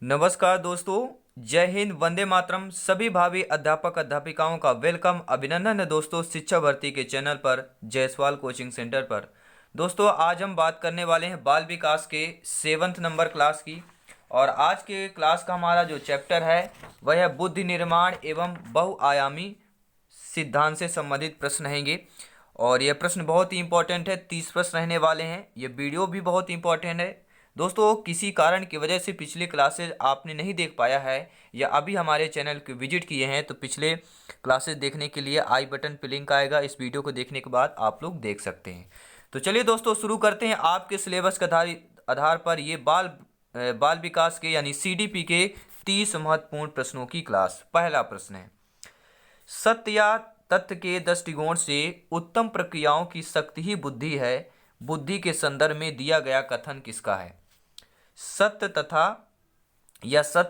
नमस्कार दोस्तों। जय हिंद, वंदे मातरम। सभी भावी अध्यापक अध्यापिकाओं का वेलकम, अभिनंदन है दोस्तों शिक्षा भर्ती के चैनल पर, जायसवाल कोचिंग सेंटर पर। दोस्तों आज हम बात करने वाले हैं बाल विकास के 7th नंबर क्लास की। और आज के क्लास का हमारा जो चैप्टर है वह है बुद्धि निर्माण एवं बहुआयामी सिद्धांत से संबंधित प्रश्न रहेंगे। और यह प्रश्न बहुत ही इंपॉर्टेंट है, 30 प्रश्न रहने वाले हैं। यह वीडियो भी बहुत इंपॉर्टेंट है दोस्तों। किसी कारण की वजह से पिछले क्लासेज आपने नहीं देख पाया है या अभी हमारे चैनल को विजिट किए हैं तो पिछले क्लासेज देखने के लिए आई बटन पर लिंक आएगा, इस वीडियो को देखने के बाद आप लोग देख सकते हैं। तो चलिए दोस्तों शुरू करते हैं। आपके सिलेबस के आधार पर ये बाल विकास के यानी सीडीपी के 30 महत्वपूर्ण प्रश्नों की क्लास। पहला प्रश्न है, सत्य या तथ्य के दृष्टिकोण से उत्तम प्रक्रियाओं की शक्ति ही बुद्धि है। बुद्धि के संदर्भ में दिया गया कथन किसका है? सत्य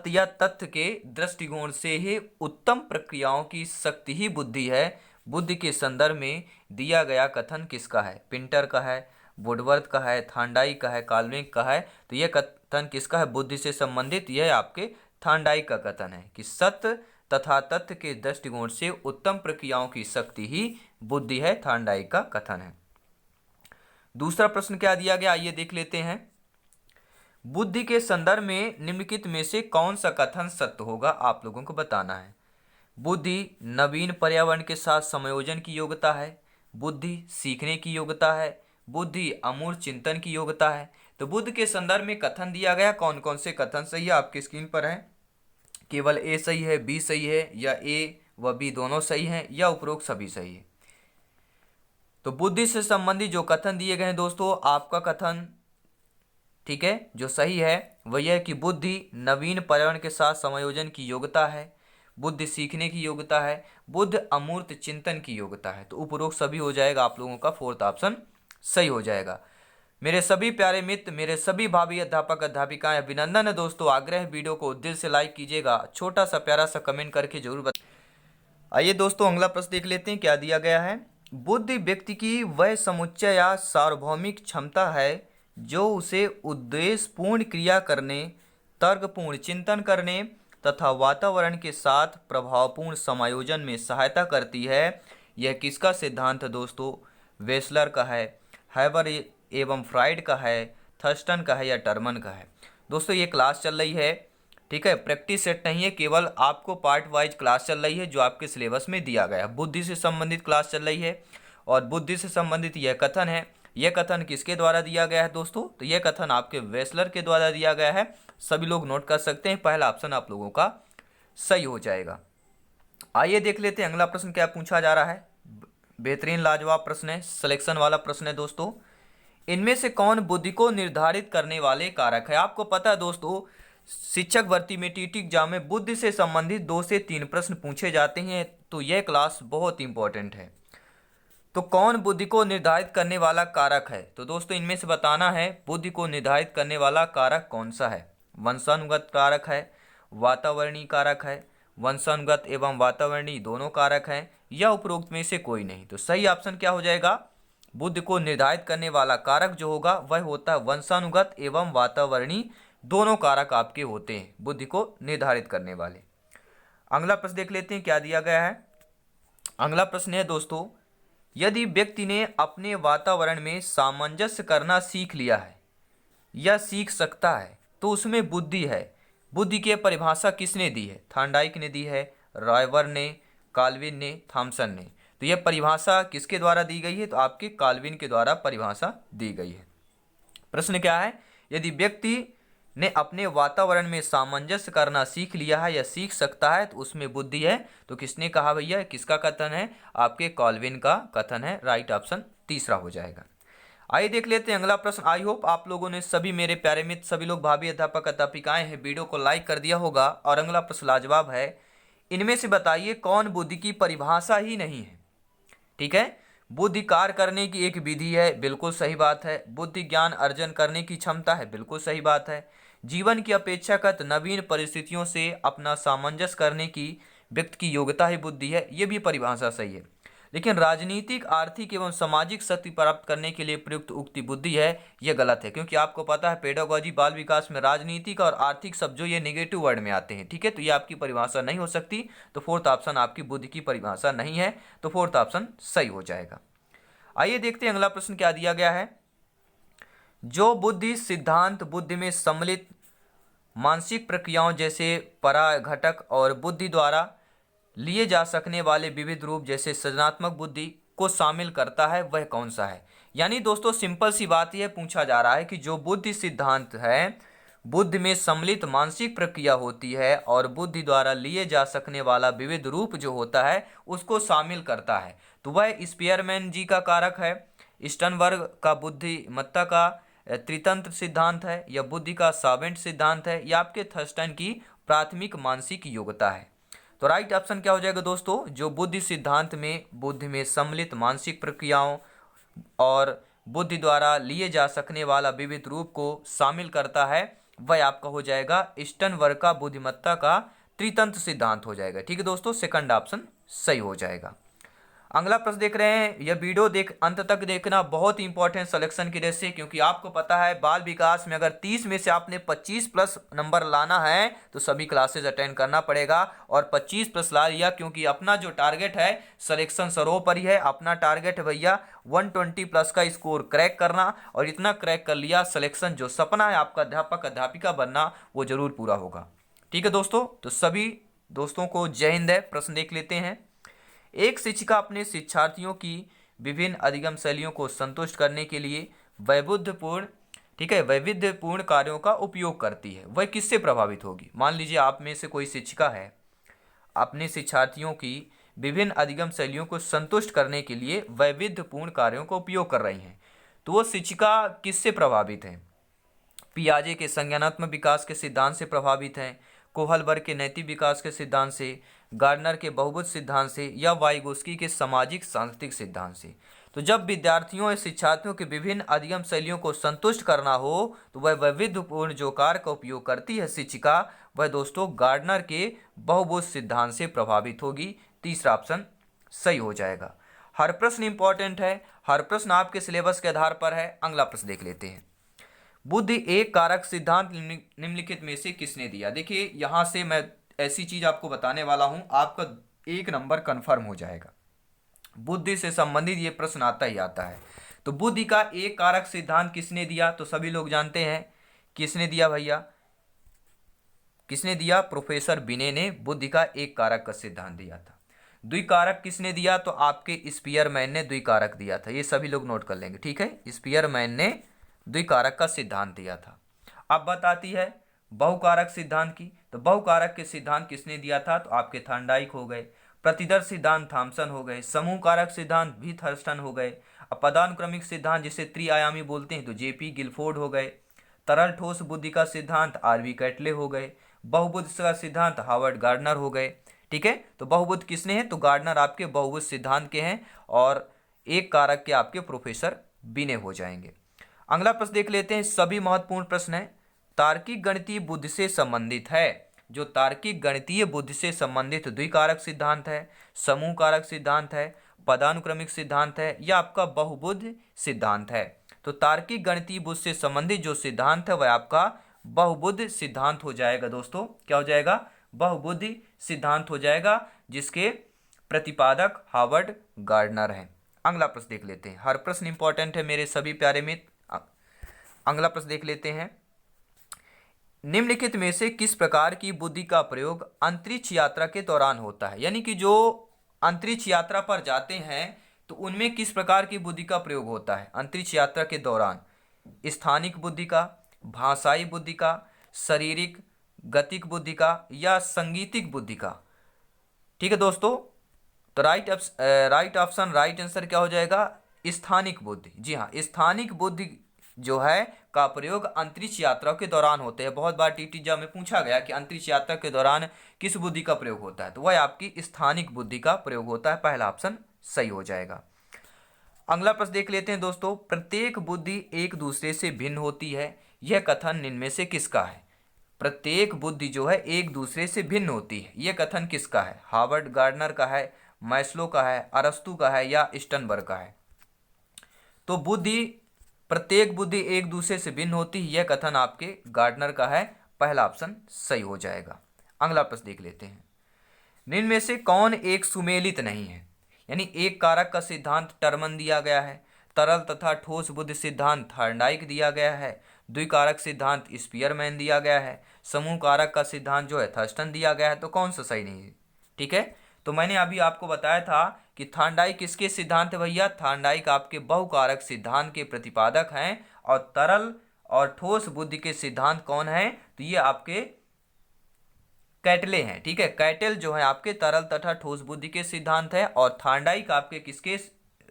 या तथ्य के दृष्टिकोण से ही उत्तम प्रक्रियाओं की शक्ति ही बुद्धि है। बुद्धि के संदर्भ में दिया गया कथन किसका है? पिंटर का है, वुडवर्थ का है, थांडाइक का है, काल्विन का है। तो यह कथन किसका है? बुद्धि से संबंधित। यह आपके थांडाइक का कथन है कि सत्य तथा तथ्य के दृष्टिकोण से उत्तम प्रक्रियाओं की शक्ति ही बुद्धि है। थांडाइक का कथन है। दूसरा प्रश्न क्या दिया गया, आइए देख लेते हैं। बुद्धि के संदर्भ में निम्नलिखित में से कौन सा कथन सत्य होगा, आप लोगों को बताना है। बुद्धि नवीन पर्यावरण के साथ समायोजन की योग्यता है। बुद्धि सीखने की योग्यता है। बुद्धि अमूर्त चिंतन की योग्यता है। तो बुद्ध के संदर्भ में कथन दिया गया, कौन कौन से कथन सही है आपकी स्क्रीन पर है। केवल ए सही है, बी सही है, या ए व बी दोनों सही हैं, या उपरोक्त सभी सही है। तो बुद्धि से संबंधित जो कथन दिए गए हैं दोस्तों, आपका कथन ठीक है जो सही है वह यह है कि बुद्धि नवीन पर्यावरण के साथ समायोजन की योग्यता है। बुद्धि सीखने की योग्यता है। बुद्ध अमूर्त चिंतन की योग्यता है। तो उपरोक्त सभी हो जाएगा, आप लोगों का फोर्थ ऑप्शन सही हो जाएगा। मेरे सभी प्यारे मित्र, मेरे सभी भावी अध्यापक अध्यापिकाएं, अभिनंदन है दोस्तों। आग्रह है वीडियो को दिल से लाइक कीजिएगा, छोटा सा प्यारा सा कमेंट करके जरूर बता। आइए दोस्तों अगला प्रश्न देख लेते हैं क्या दिया गया है। बुद्धि व्यक्ति की वह समुच्चय या सार्वभौमिक क्षमता है जो उसे उद्देश्यपूर्ण क्रिया करने, तर्कपूर्ण चिंतन करने तथा वातावरण के साथ प्रभावपूर्ण समायोजन में सहायता करती है। यह किसका सिद्धांत है दोस्तों? वेसलर का है, हैबर एवं फ्राइड का है, थर्स्टन का है, या टर्मन का है। दोस्तों ये क्लास चल रही है, ठीक है, प्रैक्टिस सेट नहीं है, केवल आपको पार्ट वाइज क्लास चल रही है जो आपके सिलेबस में दिया गया है। बुद्धि से संबंधित क्लास चल रही है और बुद्धि से संबंधित यह कथन है। यह कथन किसके द्वारा दिया गया है दोस्तों? तो यह कथन आपके वेसलर के द्वारा दिया गया है। सभी लोग नोट कर सकते हैं, पहला ऑप्शन आप लोगों का सही हो जाएगा। आइए देख लेते हैं अगला प्रश्न क्या पूछा जा रहा है। बेहतरीन लाजवाब प्रश्न है, सिलेक्शन वाला प्रश्न है दोस्तों। इनमें से कौन बुद्धि को निर्धारित करने वाले कारक है? आपको पता है दोस्तों, शिक्षक भर्ती में टीटी एग्जाम में बुद्धि से संबंधित 2 से 3 प्रश्न पूछे जाते हैं, तो यह क्लास बहुत इंपॉर्टेंट है। तो कौन बुद्धि को निर्धारित करने वाला कारक है? तो दोस्तों इनमें से बताना है बुद्धि को निर्धारित करने वाला कारक कौन सा है। वंशानुगत कारक है, वातावरणीय कारक है, वंशानुगत एवं वातावरणीय दोनों कारक हैं, या उपरोक्त में से कोई नहीं। तो सही ऑप्शन क्या हो जाएगा? बुद्धि को निर्धारित करने वाला कारक जो होगा वह होता है वंशानुगत एवं वातावरणीय दोनों कारक आपके होते हैं बुद्धि को निर्धारित करने वाले। अगला प्रश्न देख लेते हैं क्या दिया गया है। अगला प्रश्न है दोस्तों, यदि व्यक्ति ने अपने वातावरण में सामंजस्य करना सीख लिया है या सीख सकता है तो उसमें बुद्धि है। बुद्धि की परिभाषा किसने दी है? थांडाइक ने दी है, रायवर ने, काल्विन ने, थॉमसन ने। तो यह परिभाषा किसके द्वारा दी गई है? तो आपके काल्विन के द्वारा परिभाषा दी गई है। प्रश्न क्या है? यदि व्यक्ति ने अपने वातावरण में सामंजस्य करना सीख लिया है या सीख सकता है तो उसमें बुद्धि है। तो किसने कहा भैया? किसका कथन है? आपके काल्विन का कथन है। राइट ऑप्शन तीसरा हो जाएगा। आइए देख लेते हैं अगला प्रश्न। आई होप आप लोगों ने सभी मेरे प्यारे मित्र, सभी लोग भावी अध्यापक अध्यापिकाएं हैं, वीडियो को लाइक कर दिया होगा। और अगला प्रश्न लाजवाब है, इनमें से बताइए कौन बुद्धि की परिभाषा ही नहीं है? ठीक है, बुद्धि कार्य करने की एक विधि है, बिल्कुल सही बात है। बुद्धि ज्ञान अर्जन करने की क्षमता है, बिल्कुल सही बात है। जीवन की अपेक्षाकृत नवीन परिस्थितियों से अपना सामंजस्य करने की व्यक्ति की योग्यता ही बुद्धि है, ये भी परिभाषा सही है। लेकिन राजनीतिक, आर्थिक एवं सामाजिक शक्ति प्राप्त करने के लिए प्रयुक्त उक्ति बुद्धि है, यह गलत है। क्योंकि आपको पता है पेडागोजी बाल विकास में राजनीतिक और आर्थिक शब्द जो ये नेगेटिव वर्ड में आते हैं, ठीक है, तो ये आपकी परिभाषा नहीं हो सकती। तो फोर्थ ऑप्शन आपकी बुद्धि की परिभाषा नहीं है, तो फोर्थ ऑप्शन सही हो जाएगा। आइए देखते हैं अगला प्रश्न क्या दिया गया है। जो बुद्धि सिद्धांत बुद्धि में सम्मिलित मानसिक प्रक्रियाओं जैसे पराघटक और बुद्धि द्वारा लिए जा सकने वाले विविध रूप जैसे सृजनात्मक बुद्धि को शामिल करता है, वह कौन सा है। यानी दोस्तों सिंपल सी बात यह पूछा जा रहा है कि जो बुद्धि सिद्धांत है बुद्धि में सम्मिलित मानसिक प्रक्रिया होती है और बुद्धि द्वारा लिए जा सकने वाला विविध रूप जो होता है उसको शामिल करता है, तो वह स्पीयरमैन जी का कारक है, स्टर्नबर्ग का बुद्धिमत्ता का त्रितंत्र सिद्धांत है, या बुद्धि का सावेंट सिद्धांत है, या आपके थर्स्टन की प्राथमिक मानसिक योग्यता है। तो राइट ऑप्शन क्या हो जाएगा दोस्तों, जो बुद्धि सिद्धांत में बुद्धि में सम्मिलित मानसिक प्रक्रियाओं और बुद्धि द्वारा लिए जा सकने वाला विविध रूप को शामिल करता है, वह आपका हो जाएगा स्टर्नबर्ग का बुद्धिमत्ता का त्रितंत्र सिद्धांत हो जाएगा। ठीक है दोस्तों, सेकंड ऑप्शन सही हो जाएगा। अगला प्रश्न देख रहे हैं, यह वीडियो अंत तक देखना बहुत इंपॉर्टेंट सिलेक्शन की वजह से, क्योंकि आपको पता है बाल विकास में अगर 30 में से आपने 25 प्लस नंबर लाना है तो सभी क्लासेज अटेंड करना पड़ेगा, और 25 प्लस ला लिया, क्योंकि अपना जो टारगेट है सिलेक्शन सर्वोपरि है। अपना टारगेट है भैया 120 प्लस का स्कोर क्रैक करना, और इतना क्रैक कर लिया सिलेक्शन जो सपना है आपका अध्यापक अध्यापिका बनना वो जरूर पूरा होगा। ठीक है दोस्तों, तो सभी दोस्तों को जय हिंद है। प्रश्न देख लेते हैं। एक शिक्षिका अपने शिक्षार्थियों की विभिन्न अधिगम शैलियों को संतुष्ट करने के लिए वैविध्यपूर्ण कार्यों का उपयोग करती है, वह किससे प्रभावित होगी। मान लीजिए आप में से कोई शिक्षिका है, अपने शिक्षार्थियों की विभिन्न अधिगम शैलियों को संतुष्ट करने के लिए वैविध्यपूर्ण कार्यों का उपयोग कर रही हैं, तो वो शिक्षिका किससे प्रभावित है। पियाजे के संज्ञानात्मक विकास के सिद्धांत से प्रभावित हैं, कोहलबर्ग के नैतिक विकास के सिद्धांत से, गार्डनर के बहुबुद्ध सिद्धांत से, या वाइगोस्की के सामाजिक सांस्कृतिक सिद्धांत से। तो जब विद्यार्थियों या शिक्षार्थियों के विभिन्न अधिगम शैलियों को संतुष्ट करना हो तो वह वैविध्यपूर्ण जो कार्य का उपयोग करती है शिक्षिका, वह दोस्तों गार्डनर के बहुबुद्ध सिद्धांत से प्रभावित होगी। तीसरा ऑप्शन सही हो जाएगा। हर प्रश्न इंपॉर्टेंट है, हर प्रश्न आपके सिलेबस के आधार पर है। अगला प्रश्न देख लेते हैं। बुद्धि एक कारक सिद्धांत निम्नलिखित में से किसने दिया। देखिए यहां से मैं ऐसी चीज आपको बताने वाला हूं, आपका 1 नंबर कंफर्म हो जाएगा। बुद्धि से संबंधित ये प्रश्न आता ही आता है। तो बुद्धि का एक कारक सिद्धांत किसने दिया, तो सभी लोग जानते हैं किसने दिया भैया, किसने दिया, प्रोफेसर बिने ने बुद्धि का एक कारक का सिद्धांत दिया था। द्विकारक किसने दिया, तो आपके स्पीयरमैन ने द्विकारक दिया था। ये सभी लोग नोट कर लेंगे, ठीक है। स्पीयरमैन ने द्विकारक का सिद्धांत दिया था। अब बात आती है बहुकारक सिद्धांत की। तो बहुकारक के सिद्धांत किसने दिया था, तो आपके थॉर्नडाइक हो गए। प्रतिदर्श सिद्धांत थॉमसन हो गए। समूह कारक सिद्धांत भी थर्स्टन हो गए। अब पदानुक्रमिक सिद्धांत जिसे त्रिआयामी बोलते हैं तो जेपी गिलफोर्ड हो गए। तरल ठोस बुद्धि का सिद्धांत आरवी कैटले हो गए। बहुबुद्ध का सिद्धांत हावर्ड गार्डनर हो गए। ठीक है, तो बहुबुद्ध किसने हैं, तो गार्डनर आपके बहुबुद्ध सिद्धांत के हैं, और एक कारक के आपके प्रोफेसर बिने हो जाएंगे। अगला प्रश्न देख लेते हैं, सभी महत्वपूर्ण प्रश्न है। तार्किक गणितीय बुद्धि से संबंधित है। जो तार्किक गणितीय बुद्धि से संबंधित द्विकारक सिद्धांत है, समूह कारक सिद्धांत है, पदानुक्रमिक सिद्धांत है, या आपका बहुबुद्ध सिद्धांत है। तो तार्किक गणितीय बुद्धि से संबंधित जो सिद्धांत है वह आपका बहुबुद्ध सिद्धांत हो जाएगा। दोस्तों क्या हो जाएगा, बहुबुद्धि सिद्धांत हो जाएगा, जिसके प्रतिपादक हावर्ड गार्डनर हैं। अगला प्रश्न देख लेते हैं। हर प्रश्न इंपॉर्टेंट है मेरे सभी प्यारे मित्र। अगला प्रश्न देख लेते हैं, निम्नलिखित में से किस प्रकार की बुद्धि का प्रयोग अंतरिक्ष यात्रा के दौरान होता है। यानी कि जो अंतरिक्ष यात्रा पर जाते हैं तो उनमें किस प्रकार की बुद्धि का प्रयोग होता है अंतरिक्ष यात्रा के दौरान। स्थानिक बुद्धि का, भाषाई बुद्धि का, शारीरिक गतिक बुद्धि का, या संगीतिक बुद्धि का। ठीक है दोस्तों, तो राइट ऑप्शन राइट आंसर क्या हो जाएगा, स्थानिक बुद्धि। जी हाँ, स्थानिक बुद्धि जो है का प्रयोग अंतरिक्ष यात्रा के दौरान होते हैं। बहुत बार टीटी एग्जाम में पूछा गया कि अंतरिक्ष यात्रा के दौरान किस बुद्धि का प्रयोग होता है, तो वह आपकी स्थानिक बुद्धि का प्रयोग होता है। पहला ऑप्शन सही हो जाएगा। अगला प्रश्न देख लेते हैं दोस्तों, प्रत्येक बुद्धि एक दूसरे से भिन्न होती है, यह कथन इनमें से किसका है। प्रत्येक बुद्धि जो है एक दूसरे से भिन्न होती है, यह कथन किसका है। हावर्ड गार्डनर का है, मैस्लो का है, अरस्तु का है या स्टनबर्ग का है। तो प्रत्येक बुद्धि एक दूसरे से भिन्न होती है, यह कथन आपके गार्डनर का है। पहला ऑप्शन सही हो जाएगा। अगला प्रश्न देख लेते हैं। निम्न में से कौन एक सुमेलित नहीं है? यानी एक कारक का सिद्धांत टर्मन दिया गया है, तरल तथा ठोस बुद्धि सिद्धांत थॉर्नडाइक दिया गया है, द्विकारक सिद्धांत स्पीयरमैन दिया गया है, समूह कारक का सिद्धांत जो है थर्स्टन दिया गया है। तो कौन सा सही नहीं है? ठीक है, तो मैंने अभी आपको बताया था कि थॉर्नडाइक किसके सिद्धांत है भैया? थॉर्नडाइक आपके बहुकारक सिद्धांत के प्रतिपादक हैं। और तरल और ठोस बुद्धि के सिद्धांत कौन है? तो ये आपके कैटले हैं। ठीक है, कैटल जो है आपके तरल तथा ठोस बुद्धि के सिद्धांत है, और थॉर्नडाइक आपके किसके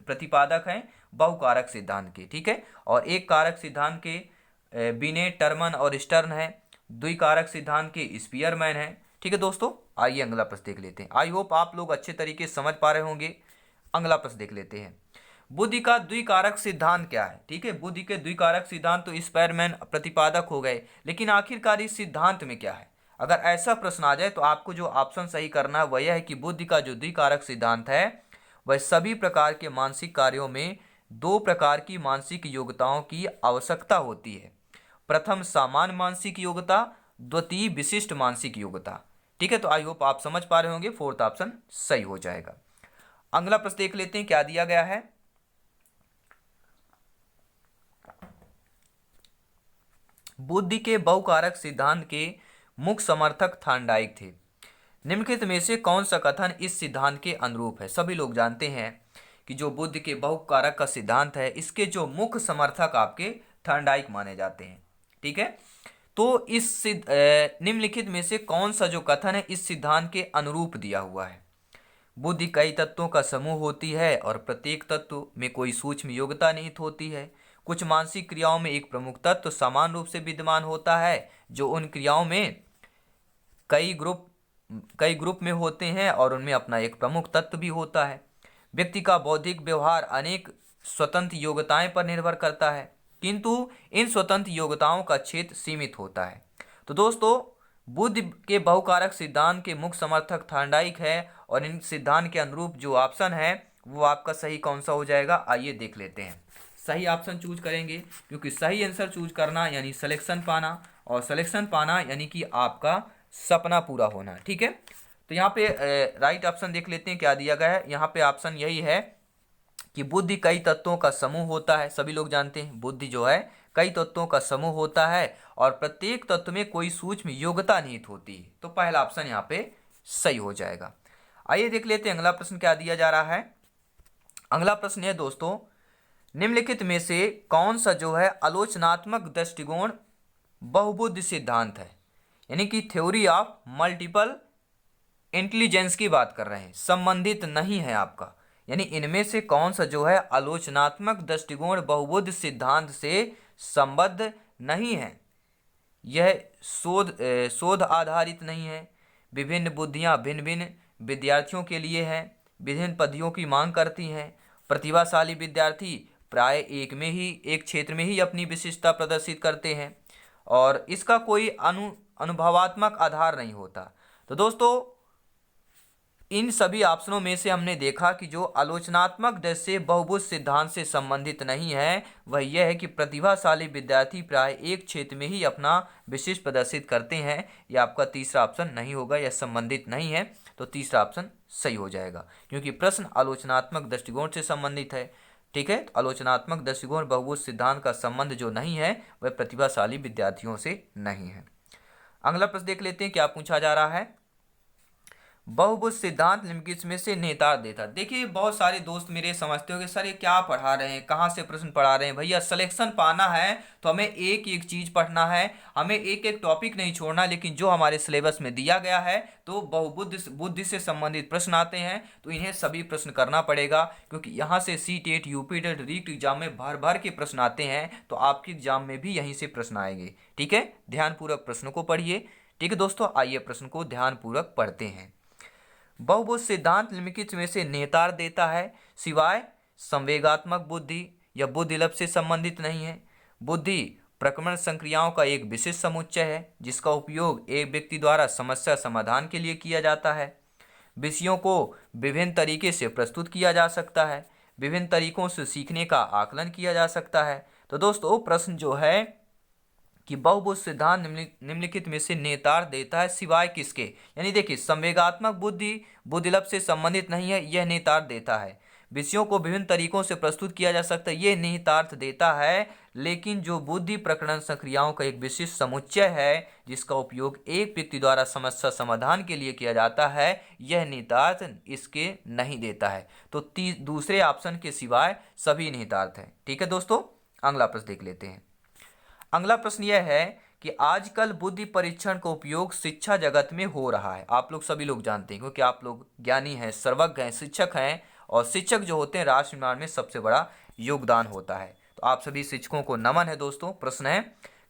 प्रतिपादक हैं? बहुकारक सिद्धांत के। ठीक है, और एक कारक सिद्धांत के बिनेट, टर्मन और स्टर्न है, द्विकारक सिद्धांत के स्पीयरमैन है। ठीक है दोस्तों, आइए अगला प्रश्न देख लेते हैं। आई होप आप लोग अच्छे तरीके से समझ पा रहे होंगे। अगला प्रश्न देख लेते हैं। बुद्धि का द्विकारक सिद्धांत क्या है? ठीक है, बुद्धि के द्विकारक सिद्धांत तो स्पीयरमैन प्रतिपादक हो गए, लेकिन आखिरकार इस सिद्धांत में क्या है? अगर ऐसा प्रश्न आ जाए तो आपको जो ऑप्शन सही करना है वह यह है कि बुद्धि का जो द्विकारक सिद्धांत है वह सभी प्रकार के मानसिक कार्यों में दो प्रकार की मानसिक योग्यताओं की आवश्यकता होती है। प्रथम सामान्य मानसिक योग्यता, द्वितीय विशिष्ट मानसिक योग्यता। ठीक है, तो आई होप आप समझ पा रहे होंगे। फोर्थ ऑप्शन सही हो जाएगा। अगला प्रश्न देख लेते हैं क्या दिया गया है। बुद्धि के बहुकारक सिद्धांत के मुख्य समर्थक थॉर्नडाइक थे। निम्नलिखित में से कौन सा कथन इस सिद्धांत के अनुरूप है? सभी लोग जानते हैं कि जो बुद्धि के बहुकारक का सिद्धांत है इसके जो मुख्य समर्थक आपके थॉर्नडाइक माने जाते हैं। ठीक है, तो निम्नलिखित में से कौन सा जो कथन है इस सिद्धांत के अनुरूप दिया हुआ है? बुद्धि कई तत्वों का समूह होती है और प्रत्येक तत्व में कोई सूक्ष्म योग्यता निहित होती है। कुछ मानसिक क्रियाओं में एक प्रमुख तत्व समान रूप से विद्यमान होता है, जो उन क्रियाओं में कई ग्रुप में होते हैं और उनमें अपना एक प्रमुख तत्व भी होता है। व्यक्ति का बौद्धिक व्यवहार अनेक स्वतंत्र योग्यताएं पर निर्भर करता है, किंतु इन स्वतंत्र योग्यताओं का क्षेत्र सीमित होता है। तो दोस्तों, बुद्धि के बहुकारक सिद्धांत के मुख्य समर्थक थॉर्नडाइक है, और इन सिद्धांत के अनुरूप जो ऑप्शन है वो आपका सही कौन सा हो जाएगा? आइए देख लेते हैं। सही ऑप्शन चूज करेंगे, क्योंकि सही आंसर चूज करना यानी सिलेक्शन पाना, और सिलेक्शन पाना यानी कि आपका सपना पूरा होना। ठीक है, तो यहाँ पे राइट ऑप्शन देख लेते हैं क्या दिया गया है। यहाँ पे ऑप्शन यही है कि बुद्धि कई तत्वों का समूह होता है। सभी लोग जानते हैं बुद्धि जो है कई तत्वों का समूह होता है और प्रत्येक तत्व में कोई सूक्ष्म योग्यता निहित होती है। तो पहला ऑप्शन यहाँ पे सही हो जाएगा। आइए देख लेते हैं अगला प्रश्न क्या दिया जा रहा है। अगला प्रश्न है दोस्तों, निम्नलिखित में से कौन सा जो है आलोचनात्मक दृष्टिकोण बहुबुद्धि सिद्धांत है? यानी कि थ्योरी ऑफ मल्टीपल इंटेलिजेंस की बात कर रहे हैं, संबंधित नहीं है आपका। यानी इनमें से कौन सा जो है आलोचनात्मक दृष्टिकोण बहुबुद्धि सिद्धांत से संबद्ध नहीं है? यह शोध आधारित नहीं है, विभिन्न बुद्धियां भिन्न भिन्न विद्यार्थियों के लिए हैं, विभिन्न पदवियों की मांग करती हैं, प्रतिभाशाली विद्यार्थी प्राय एक क्षेत्र में ही अपनी विशिष्टता प्रदर्शित करते हैं, और इसका कोई अनुभवात्मक आधार नहीं होता। तो दोस्तों, इन सभी ऑप्शनों में से हमने देखा कि जो आलोचनात्मक दृष्टि से बहुबुद्धि सिद्धांत से संबंधित नहीं है वह यह है कि प्रतिभाशाली विद्यार्थी प्राय एक क्षेत्र में ही अपना विशिष्ट प्रदर्शित करते हैं। यह आपका तीसरा ऑप्शन नहीं होगा, यह संबंधित नहीं है। तो तीसरा ऑप्शन सही हो जाएगा, क्योंकि प्रश्न आलोचनात्मक दृष्टिकोण से संबंधित है। ठीक है, आलोचनात्मक दृष्टिकोण बहुबुद्धि सिद्धांत का संबंध जो नहीं है वह प्रतिभाशाली विद्यार्थियों से नहीं है। अगला प्रश्न देख लेते हैं क्या पूछा जा रहा है। बहुबुद्धि सिद्धांत निम्नलिखित में से नेतार देता। देखिए, बहुत सारे दोस्त मेरे समझते हो कि सर ये क्या पढ़ा रहे हैं, कहाँ से प्रश्न पढ़ा रहे हैं। भैया, सिलेक्शन पाना है तो हमें एक एक चीज पढ़ना है, हमें एक एक टॉपिक नहीं छोड़ना। लेकिन जो हमारे सिलेबस में दिया गया है तो बुद्धि से संबंधित प्रश्न आते हैं, तो इन्हें सभी प्रश्न करना पड़ेगा, क्योंकि यहाँ से सीटेट, यूपीटेट, रीट एग्जाम में भर भर के प्रश्न आते हैं। तो आपके एग्जाम में भी यहीं से प्रश्न आएंगे। ठीक है, ध्यानपूर्वक प्रश्नों को पढ़िए। ठीक है दोस्तों, आइए प्रश्न को ध्यानपूर्वक पढ़ते हैं। बहुबुद्धि सिद्धांत निम्नलिखित में से नेतार देता है सिवाय संवेगात्मक बुद्धि या बुद्धिलब्ध से संबंधित नहीं है। बुद्धि प्रक्रमण संक्रियाओं का एक विशिष्ट समुच्चय है जिसका उपयोग एक व्यक्ति द्वारा समस्या समाधान के लिए किया जाता है। विषयों को विभिन्न तरीके से प्रस्तुत किया जा सकता है, विभिन्न तरीकों से सीखने का आकलन किया जा सकता है। तो दोस्तों प्रश्न जो है कि बहुबुद्ध सिद्धांत निम्नलिखित में से नेतार्थ देता है सिवाय किसके। यानी देखिए, संवेगात्मक बुद्धि बुद्धिलब्ध से संबंधित नहीं है, यह निहितार्थ देता है। विषयों को विभिन्न तरीकों से प्रस्तुत किया जा सकता है, यह निहितार्थ देता है। लेकिन जो बुद्धि प्रकरण संक्रियाओं का एक विशिष्ट समुच्चय है जिसका उपयोग एक व्यक्ति द्वारा समस्या समाधान के लिए किया जाता है, यह निहितार्थ इसके नहीं देता है। तो दूसरे ऑप्शन के सिवाय सभी निहितार्थ हैं। ठीक है दोस्तों, अगला प्रश्न देख लेते हैं। अगला प्रश्न यह है कि आजकल बुद्धि परीक्षण का उपयोग शिक्षा जगत में हो रहा है। आप लोग सभी लोग जानते हैं क्योंकि आप लोग ज्ञानी हैं, सर्वज्ञ हैं, शिक्षक हैं, और शिक्षक जो होते हैं राष्ट्र निर्माण में सबसे बड़ा योगदान होता है। तो आप सभी शिक्षकों को नमन है। दोस्तों प्रश्न है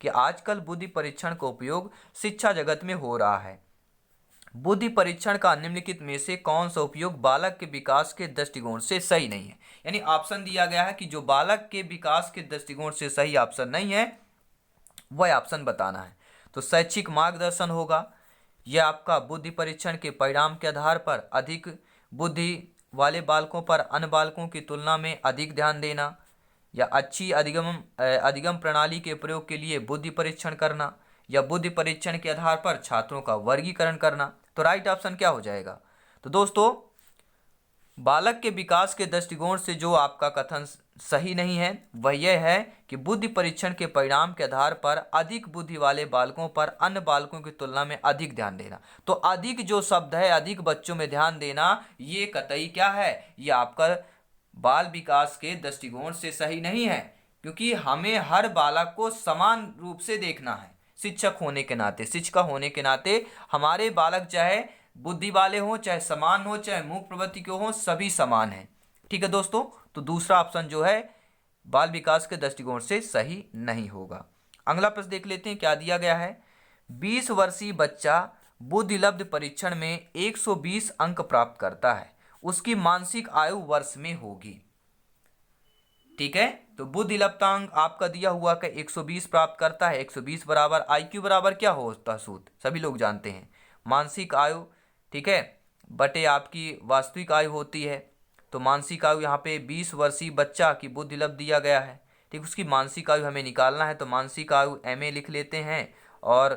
कि आजकल बुद्धि परीक्षण का उपयोग शिक्षा जगत में हो रहा है। बुद्धि परीक्षण का निम्नलिखित में से कौन सा उपयोग बालक के विकास के दृष्टिकोण से सही नहीं है। यानी ऑप्शन दिया गया है कि जो बालक के विकास के दृष्टिकोण से सही ऑप्शन नहीं है वह ऑप्शन बताना है। तो शैक्षिक मार्गदर्शन होगा, यह आपका बुद्धि परीक्षण के परिणाम के आधार पर अधिक बुद्धि वाले बालकों पर अन्य बालकों की तुलना में अधिक ध्यान देना, या अच्छी अधिगम प्रणाली के प्रयोग के लिए बुद्धि परीक्षण करना, या बुद्धि परीक्षण के आधार पर छात्रों का वर्गीकरण करना। तो राइट ऑप्शन क्या हो जाएगा। तो दोस्तों बालक के विकास के दृष्टिकोण से जो आपका कथन सही नहीं है वह यह है कि बुद्धि परीक्षण के परिणाम के आधार पर अधिक बुद्धि वाले बालकों पर अन्य बालकों की तुलना में अधिक ध्यान देना। तो अधिक जो शब्द है, अधिक बच्चों में ध्यान देना, ये कतई क्या है, ये आपका बाल विकास के दृष्टिकोण से सही नहीं है। क्योंकि हमें हर बालक को समान रूप से देखना है। शिक्षक होने के नाते, शिक्षिका होने के नाते हमारे बालक चाहे बुद्धि वाले हों, चाहे समान हो, चाहे मूक प्रवृत्ति के हों, सभी समान हैं। ठीक है दोस्तों, तो दूसरा ऑप्शन जो है बाल विकास के दृष्टिकोण से सही नहीं होगा। अगला प्रश्न देख लेते हैं क्या दिया गया है। 20 वर्षीय बच्चा बुद्धिलब्ध परीक्षण में 120 अंक प्राप्त करता है, उसकी मानसिक आयु वर्ष में होगी। ठीक है, तो बुद्धिलब्धांक आपका दिया हुआ कि 120 प्राप्त करता है। 120 बराबर IQ बराबर क्या होता है सूत्र सभी लोग जानते हैं, मानसिक आयु, ठीक है, बटे आपकी वास्तविक आयु होती है। तो मानसिक आयु यहाँ पे 20 वर्षीय बच्चा की बुद्धिलब्ध दिया गया है। ठीक, उसकी मानसिक आयु हमें निकालना है। तो मानसिक आयु MA लिख लेते हैं और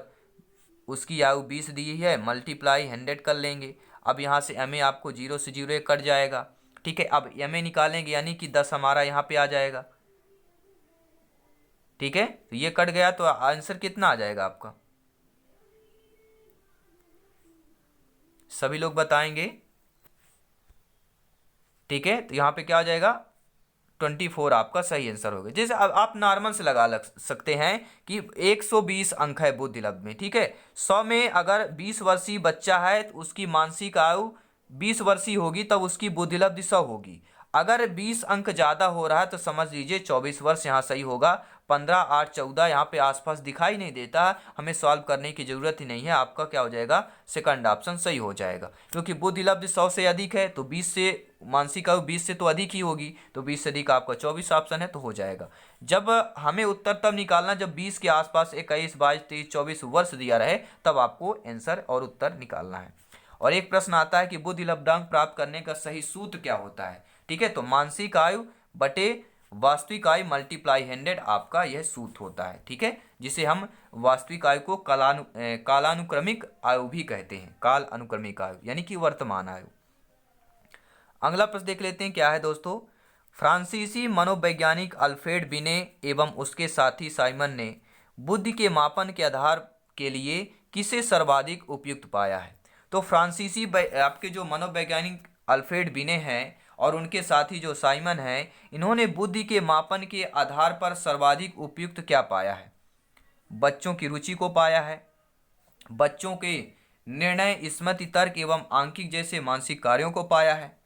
उसकी आयु 20 दी है, मल्टीप्लाई 100 कर लेंगे। अब यहाँ से MA आपको 0 से 0 कट जाएगा। ठीक है, अब MA निकालेंगे यानी कि 10 हमारा यहाँ पे आ जाएगा। ठीक है, तो ये कट गया तो आंसर कितना आ जाएगा आपका, सभी लोग बताएंगे। ठीक है, तो यहाँ पे क्या आ जाएगा 24 आपका सही आंसर होगा। जैसे अब आप नॉर्मल से लगा सकते हैं कि 120 अंक है बुद्धिलब्ध में। ठीक है, 100 में अगर 20 वर्षीय बच्चा है तो उसकी मानसिक आयु 20 वर्षीय होगी, तब उसकी बुद्धिलब्धि 100 होगी। अगर 20 अंक ज़्यादा हो रहा है तो समझ लीजिए 24 वर्ष यहाँ सही होगा। 15, 8, 14 यहाँ पे आसपास दिखाई नहीं देता, हमें सॉल्व करने की ज़रूरत ही नहीं है। आपका क्या हो जाएगा, सेकंड ऑप्शन सही हो जाएगा। क्योंकि बुद्धिलब्धि 100 से अधिक है तो 20 से मानसिक आयु 20 से तो अधिक ही होगी, तो 20 से अधिक आपका 24 ऑप्शन है तो हो जाएगा। जब हमें उत्तर तब निकालना जब 20 के आसपास 21, 22, 23, 24 वर्ष दिया रहे, तब आपको आंसर और उत्तर निकालना है। और एक प्रश्न आता है कि बुद्धिलब्धांक प्राप्त करने का सही सूत्र क्या होता है। ठीक है, तो मानसिक आयु बटे वास्तविक आयु मल्टीप्लाई 100 आपका यह सूत्र होता है। ठीक है, जिसे हम वास्तविक आयु को कालानुक्रमिक आयु भी कहते हैं, काल अनुक्रमिक आयु यानी कि वर्तमान आयु। अगला प्रश्न देख लेते हैं क्या है दोस्तों। फ्रांसीसी मनोवैज्ञानिक अल्फ्रेड बिने एवं उसके साथी साइमन ने बुद्धि के मापन के आधार के लिए किसे सर्वाधिक उपयुक्त पाया है। तो फ्रांसीसी आपके जो मनोवैज्ञानिक अल्फ्रेड बिने हैं और उनके साथी जो साइमन हैं, इन्होंने बुद्धि के मापन के आधार पर सर्वाधिक उपयुक्त क्या पाया है। बच्चों की रुचि को पाया है, बच्चों के निर्णय, स्मृति, तर्क एवं आंकिक जैसे मानसिक कार्यों को पाया है,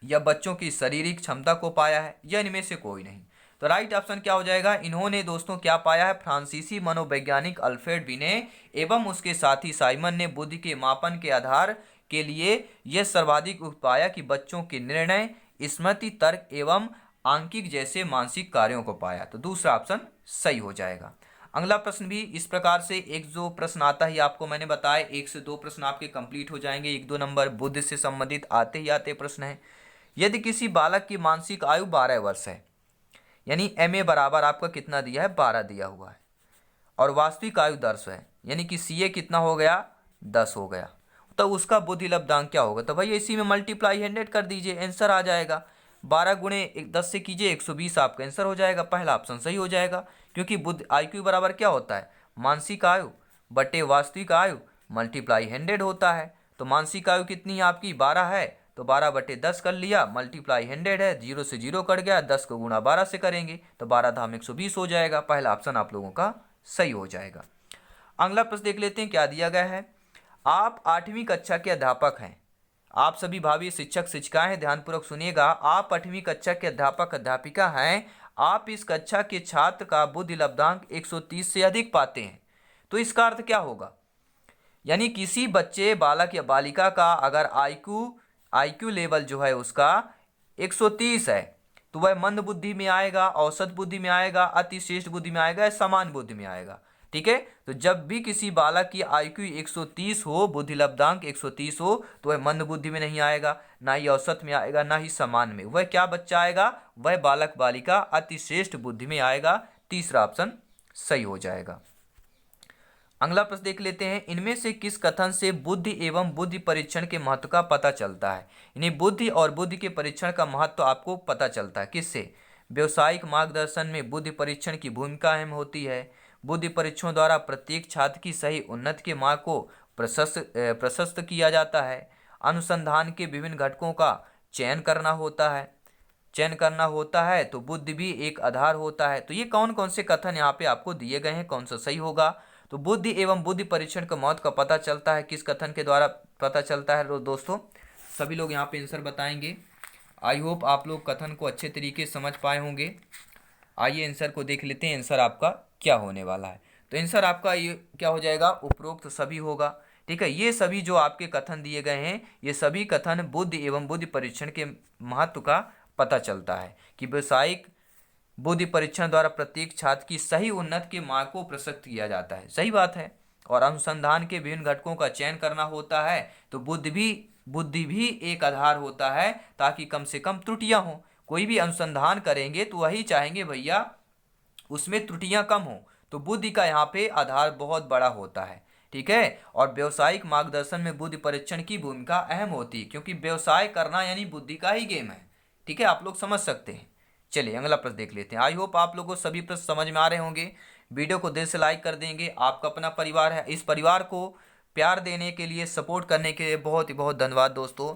या बच्चों की शारीरिक क्षमता को पाया है, या इनमें से कोई नहीं। तो राइट ऑप्शन क्या हो जाएगा, इन्होंने दोस्तों क्या पाया है, फ्रांसीसी मनोवैज्ञानिक अल्फ्रेड बिने एवं उसके साथी साइमन ने बुद्धि के मापन के आधार के लिए यह सर्वाधिक पाया कि बच्चों के निर्णय, स्मृति, तर्क एवं आंकिक जैसे मानसिक कार्यों को पाया। तो दूसरा ऑप्शन सही हो जाएगा। अगला प्रश्न भी इस प्रकार से, एक जो प्रश्न आता है आपको मैंने बताया 1 से 2 प्रश्न आपके कंप्लीट हो जाएंगे। 1-2 नंबर बुद्धि से संबंधित आते ही आते प्रश्न है। यदि किसी बालक की मानसिक आयु 12 वर्ष है, यानी MA बराबर आपका कितना दिया है, 12 दिया हुआ है, और वास्तविक आयु 10 है, यानी कि CA कितना हो गया, 10 हो गया, तो उसका बुद्धि लब्धांक क्या होगा। तो भाई इसी में मल्टीप्लाई 100 कर दीजिए, आंसर आ जाएगा। 12 गुणे 10 से कीजिए 120, आपका आंसर हो जाएगा। पहला ऑप्शन सही हो जाएगा, क्योंकि बुद्धि IQ बराबर क्या होता है, मानसिक आयु बटे वास्तविक आयु मल्टीप्लाई 100 होता है। तो मानसिक आयु कितनी है आपकी, 12 है, तो 12 बटे 10 कर लिया, मल्टीप्लाई 100 है, 0 से 0 कट गया, 10 को गुणा 12 से करेंगे तो 12 धाम 120 हो जाएगा। पहला ऑप्शन आप लोगों का सही हो जाएगा। अगला प्रश्न देख लेते हैं क्या दिया गया है। आप 8वीं कक्षा के अध्यापक हैं। आप सभी भावी शिक्षक शिक्षिकाएं हैं, ध्यानपूर्वक सुनिएगा। आप 8वीं कक्षा के अध्यापक अध्यापिका हैं। आप इस कक्षा के छात्र का बुद्धि लब्धांक 130 से अधिक पाते हैं। तो इसका अर्थ क्या होगा, यानी किसी बच्चे, बालक या बालिका का अगर IQ लेवल जो है उसका 130 है, तो वह मंद बुद्धि में आएगा, औसत बुद्धि में आएगा, अति श्रेष्ठ बुद्धि में आएगा या समान बुद्धि में आएगा। ठीक है, तो जब भी किसी बालक की IQ 130 हो, बुद्धि लब्धांक 130 हो, तो वह मंद बुद्धि में नहीं आएगा, ना ही औसत में आएगा, ना ही समान में। वह क्या बच्चा आएगा, वह बालक बालिका अति श्रेष्ठ बुद्धि में आएगा। तीसरा ऑप्शन सही हो जाएगा। अगला प्रश्न देख लेते हैं। इनमें से किस कथन से बुद्धि एवं बुद्धि परीक्षण के महत्व का पता चलता है। यानी बुद्धि और बुद्धि के परीक्षण का महत्व आपको पता चलता है किससे, व्यवसायिक मार्गदर्शन में बुद्धि परीक्षण की भूमिका अहम होती है। बुद्धि परीक्षणों द्वारा प्रत्येक छात्र की सही उन्नति के मार्ग को प्रशस्त किया जाता है। अनुसंधान के विभिन्न घटकों का चयन करना होता है तो बुद्धि भी एक आधार होता है। तो ये कौन कौन से कथन यहाँ पे आपको दिए गए हैं, कौन सा सही होगा। तो बुद्धि एवं बुद्धि परीक्षण का महत्व का पता चलता है किस कथन के द्वारा पता चलता है। दोस्तों सभी लोग यहाँ पे आंसर बताएंगे। आई होप आप लोग कथन को अच्छे तरीके से समझ पाए होंगे। आइए आंसर को देख लेते हैं, आंसर आपका क्या होने वाला है। तो आंसर आपका ये क्या हो जाएगा, उपरोक्त सभी होगा। ठीक है, ये सभी जो आपके कथन दिए गए हैं, ये सभी कथन बुद्धि एवं बुद्धि परीक्षण के महत्व का पता चलता है कि व्यवसायिक बुद्धि परीक्षण द्वारा प्रत्येक छात्र की सही उन्नति के मार्ग को प्रशस्त किया जाता है, सही बात है। और अनुसंधान के विभिन्न घटकों का चयन करना होता है तो बुद्धि भी एक आधार होता है, ताकि कम से कम त्रुटियां हो। कोई भी अनुसंधान करेंगे तो वही चाहेंगे भैया उसमें त्रुटियां कम हो, तो बुद्धि का यहाँ पे आधार बहुत बड़ा होता है। ठीक है, और व्यवसायिक मार्गदर्शन में बुद्धि परीक्षण की भूमिका अहम होती है, क्योंकि व्यवसाय करना यानी बुद्धि का ही गेम है। ठीक है, आप लोग समझ सकते हैं। चलिए अगला प्रश्न देख लेते हैं। आई होप आप लोगों को सभी प्रश्न समझ में आ रहे होंगे। वीडियो को दिल से लाइक कर देंगे। आपका अपना परिवार है, इस परिवार को प्यार देने के लिए, सपोर्ट करने के लिए बहुत ही बहुत धन्यवाद दोस्तों।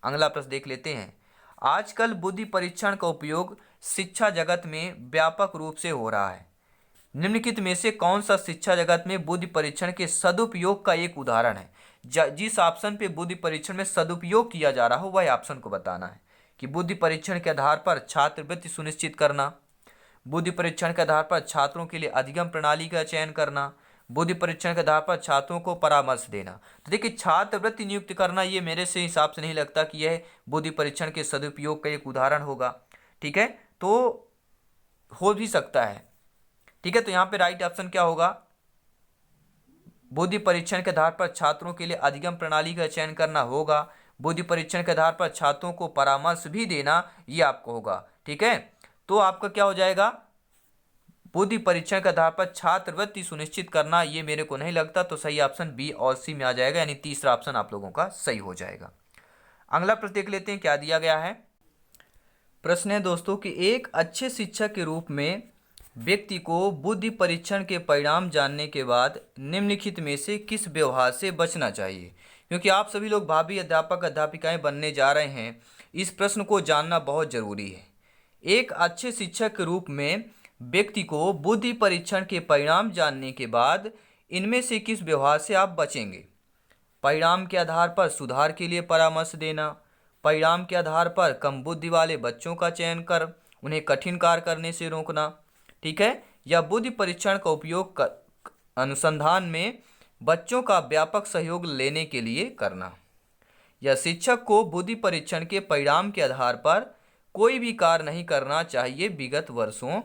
अगला प्रश्न देख लेते हैं। आजकल बुद्धि परीक्षण का उपयोग शिक्षा जगत में व्यापक रूप से हो रहा है। निम्नलिखित में से कौन सा शिक्षा जगत में बुद्धि परीक्षण के सदुपयोग का एक उदाहरण है। जिस ऑप्शन पे बुद्धि परीक्षण में सदुपयोग किया जा रहा हो वह ऑप्शन को बताना है। कि बुद्धि परीक्षण के आधार पर छात्रवृत्ति सुनिश्चित करना, बुद्धि परीक्षण के आधार पर छात्रों के लिए अधिगम प्रणाली का चयन करना, बुद्धि परीक्षण के आधार पर छात्रों को परामर्श देना। तो देखिए, छात्रवृत्ति नियुक्त करना ये मेरे से हिसाब से नहीं लगता कि यह बुद्धि परीक्षण के सदुपयोग का एक उदाहरण होगा। ठीक है, तो हो भी सकता है। ठीक है, तो यहाँ पे राइट ऑप्शन क्या होगा, बुद्धि परीक्षण के आधार पर छात्रों के लिए अधिगम प्रणाली का चयन करना होगा। बुद्धि परीक्षण के आधार पर छात्रों को परामर्श भी देना, ये आपको होगा। ठीक है, तो आपका क्या हो जाएगा, बुद्धि परीक्षण के आधार पर छात्रवृत्ति सुनिश्चित करना, ये मेरे को नहीं लगता। तो सही ऑप्शन बी और सी में आ जाएगा, यानी तीसरा ऑप्शन आप लोगों का सही हो जाएगा। अगला प्रश्न देख लेते हैं क्या दिया गया है। प्रश्न है दोस्तों कि एक अच्छे शिक्षक के रूप में व्यक्ति को बुद्धि परीक्षण के परिणाम जानने के बाद निम्नलिखित में से किस व्यवहार से बचना चाहिए। क्योंकि आप सभी लोग भावी अध्यापक अध्यापिकाएं बनने जा रहे हैं, इस प्रश्न को जानना बहुत जरूरी है। एक अच्छे शिक्षक के रूप में व्यक्ति को बुद्धि परीक्षण के परिणाम जानने के बाद इनमें से किस व्यवहार से आप बचेंगे। परिणाम के आधार पर सुधार के लिए परामर्श देना, परिणाम के आधार पर कम बुद्धि वाले बच्चों का चयन कर उन्हें कठिन कार्य करने से रोकना। ठीक है, या बुद्धि परीक्षण का उपयोग अनुसंधान में बच्चों का व्यापक सहयोग लेने के लिए करना। या शिक्षक को बुद्धि परीक्षण के परिणाम के आधार पर कोई भी कार्य नहीं करना चाहिए। विगत वर्षों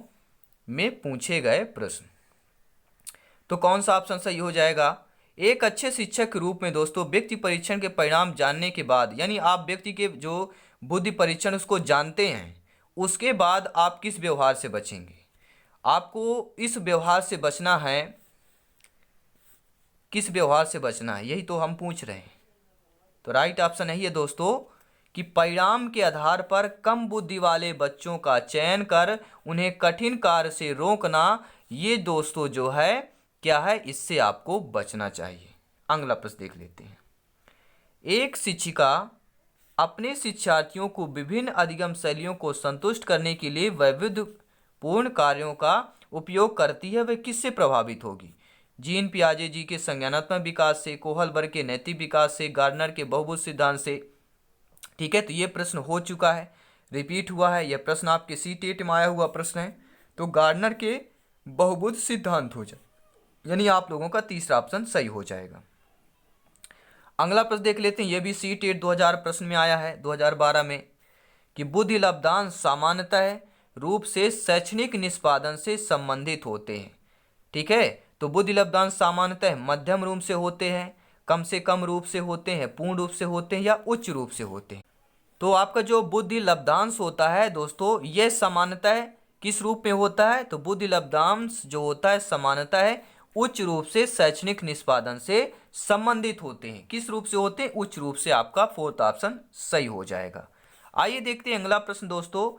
में पूछे गए प्रश्न। तो कौन सा ऑप्शन सही हो जाएगा? एक अच्छे शिक्षक के रूप में दोस्तों व्यक्ति परीक्षण के परिणाम जानने के बाद, यानी आप व्यक्ति के जो बुद्धि परीक्षण उसको जानते हैं, उसके बाद आप किस व्यवहार से बचेंगे? आपको इस व्यवहार से बचना है, किस व्यवहार से बचना है, यही तो हम पूछ रहे हैं। तो राइट ऑप्शन यही है दोस्तों कि परिणाम के आधार पर कम बुद्धि वाले बच्चों का चयन कर उन्हें कठिन कार्य से रोकना, ये दोस्तों जो है क्या है, इससे आपको बचना चाहिए। अगला प्रश्न देख लेते हैं। एक शिक्षिका अपने शिक्षार्थियों को विभिन्न अधिगम शैलियों को संतुष्ट करने के लिए वैविध्यपूर्ण कार्यों का उपयोग करती है, वह किससे प्रभावित होगी? जीन पियाजे जी के संज्ञानात्मक विकास से, कोहलबर्ग के नैतिक विकास से, गार्डनर के बहुबुद्ध सिद्धांत से। ठीक है, तो ये प्रश्न हो चुका है, रिपीट हुआ है, यह प्रश्न आपके सीटेट में आया हुआ प्रश्न है। तो गार्डनर के बहुबुद्ध सिद्धांत हो जाए, यानी आप लोगों का तीसरा ऑप्शन सही हो जाएगा। अगला प्रश्न देख लेते हैं, यह भी सीटेट 2000 प्रश्न में आया है 2012 में, कि बुद्धि लब्धांश सामान्यतः रूप से शैक्षणिक निष्पादन से संबंधित होते हैं। ठीक है, तो बुद्धि लब्धांश सामान्यतः मध्यम रूप से होते हैं, कम से कम रूप से होते हैं, पूर्ण रूप से होते हैं या उच्च रूप से होते हैं। तो आपका जो बुद्धि लब्धांश होता है दोस्तों, यह सामान्यतः किस रूप में होता है? तो बुद्धि लब्धांश जो होता है सामान्यतः उच्च रूप से शैक्षणिक निष्पादन से संबंधित होते हैं। किस रूप से होते हैं? उच्च रूप से। आपका फोर्थ ऑप्शन सही हो जाएगा। आइए देखते हैं अगला प्रश्न दोस्तों।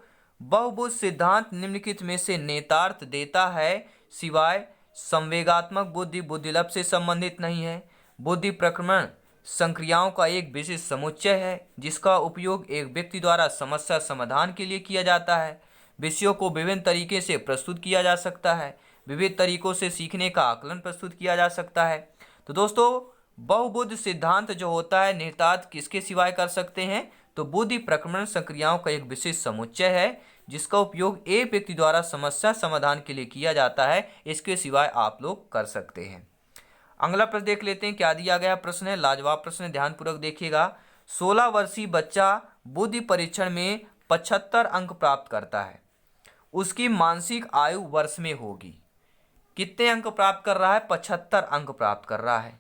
बहुबुद्ध सिद्धांत निम्नलिखित में से नेतार्थ देता है सिवाय संवेगात्मक बुद्धि बुद्धिलब्ध से संबंधित नहीं है। बुद्धि प्रक्रमण संक्रियाओं का एक विशिष्ट समुच्चय है जिसका उपयोग एक व्यक्ति द्वारा समस्या समाधान के लिए किया जाता है। विषयों को विभिन्न तरीके से प्रस्तुत किया जा सकता है। विविध तरीकों से सीखने का आकलन प्रस्तुत किया जा सकता है। तो दोस्तों बहुबुद्ध सिद्धांत जो होता है निहितार्थ किसके सिवाय कर सकते हैं? तो बुद्धि प्रक्रमण संक्रियाओं का एक विशिष्ट समुच्चय है जिसका उपयोग एक व्यक्ति द्वारा समस्या समाधान के लिए किया जाता है। इसके सिवाय आप लोग कर सकते हैं। अगला प्रश्न देख लेते हैं, क्या दिया गया प्रश्न है, लाजवाब प्रश्न है, ध्यानपूर्वक देखिएगा। 16 वर्षीय बच्चा बुद्धि परीक्षण में 75 अंक प्राप्त करता है, उसकी मानसिक आयु वर्ष में होगी। कितने अंक प्राप्त कर रहा है? 75 अंक प्राप्त कर रहा है।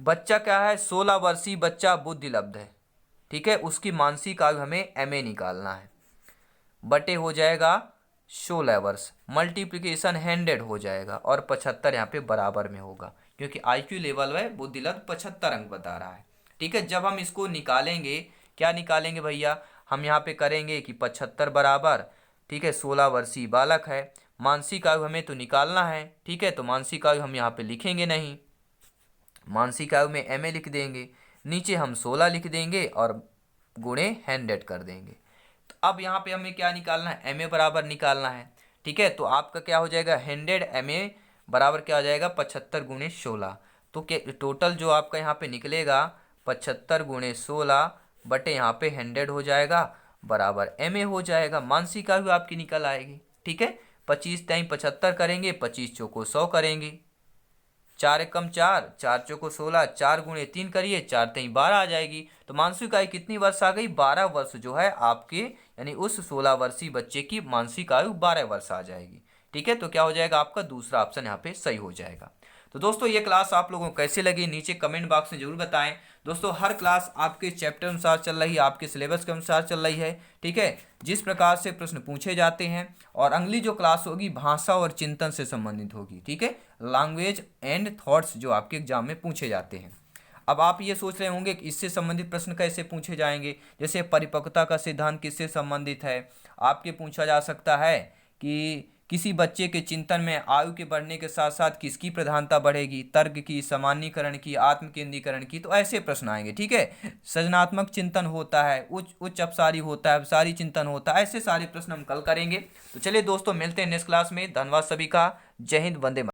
बच्चा क्या है? 16 वर्षीय बच्चा बुद्धिलब्ध है। ठीक है, उसकी मानसिक आयु हमें MA निकालना है, बटे हो जाएगा 16 वर्ष, मल्टीप्लिकेशन 100 हो जाएगा और 75 यहाँ पे बराबर में होगा क्योंकि IQ लेवल है बुद्धिलब्ध 75 अंक बता रहा है। ठीक है, जब हम इसको निकालेंगे, क्या निकालेंगे भैया? हम यहाँ पे करेंगे कि 75 बराबर, ठीक है, 16 वर्षीय बालक है, मानसिक आयु हमें तो निकालना है। ठीक है, तो मानसिक आयु हम यहाँ पे लिखेंगे नहीं, मानसिक आयु में MA लिख देंगे, नीचे हम 16 लिख देंगे और गुणे 100 कर देंगे। तो अब यहाँ पे हमें क्या निकालना है? MA बराबर निकालना है। ठीक है, तो आपका क्या हो जाएगा? 100 MA बराबर क्या हो जाएगा? 75 गुणे 16। तो क्या टोटल जो आपका यहाँ पे निकलेगा 75 गुणे 16 बटे यहाँ पे 100 हो जाएगा, बराबर MA हो जाएगा। मानसिक आयु आपकी निकल आएगी। ठीक है, 25 टाइम 75 करेंगे, 25 चौको 100 करेंगे, 4 एकम 4, 4 चौको 16, 4 गुणे 3 करिए, 4 3 12 आ जाएगी। तो मानसिक आयु कितनी वर्ष आ गई? 12 वर्ष जो है आपके, यानी उस 16 वर्षीय बच्चे की मानसिक आयु 12 वर्ष आ जाएगी। ठीक है, तो क्या हो जाएगा? आपका दूसरा ऑप्शन यहाँ पे सही हो जाएगा। तो दोस्तों ये क्लास आप लोगों को कैसे लगी नीचे कमेंट बॉक्स में जरूर बताएं। दोस्तों हर क्लास आपके चैप्टर अनुसार चल रही है, आपके सिलेबस के अनुसार चल रही है। ठीक है, जिस प्रकार से प्रश्न पूछे जाते हैं, और अगली जो क्लास होगी भाषा और चिंतन से संबंधित होगी। ठीक है, लैंग्वेज एंड थॉट्स जो आपके एग्जाम में पूछे जाते हैं। अब आप ये सोच रहे होंगे कि इससे संबंधित प्रश्न कैसे पूछे जाएंगे, जैसे परिपक्वता का सिद्धांत किससे संबंधित है। आपके पूछा जा सकता है कि किसी बच्चे के चिंतन में आयु के बढ़ने के साथ साथ किसकी प्रधानता बढ़ेगी, तर्क की, सामान्यीकरण की, आत्म केंद्रीकरण की, तो ऐसे प्रश्न आएंगे। ठीक है, सृजनात्मक चिंतन होता है, उच्च अपसारी होता है, अपसारी चिंतन होता है, ऐसे सारे प्रश्न हम कल करेंगे। तो चलिए दोस्तों मिलते हैं नेक्स्ट क्लास में। धन्यवाद सभी का। जय हिंद, वंदे मातरम।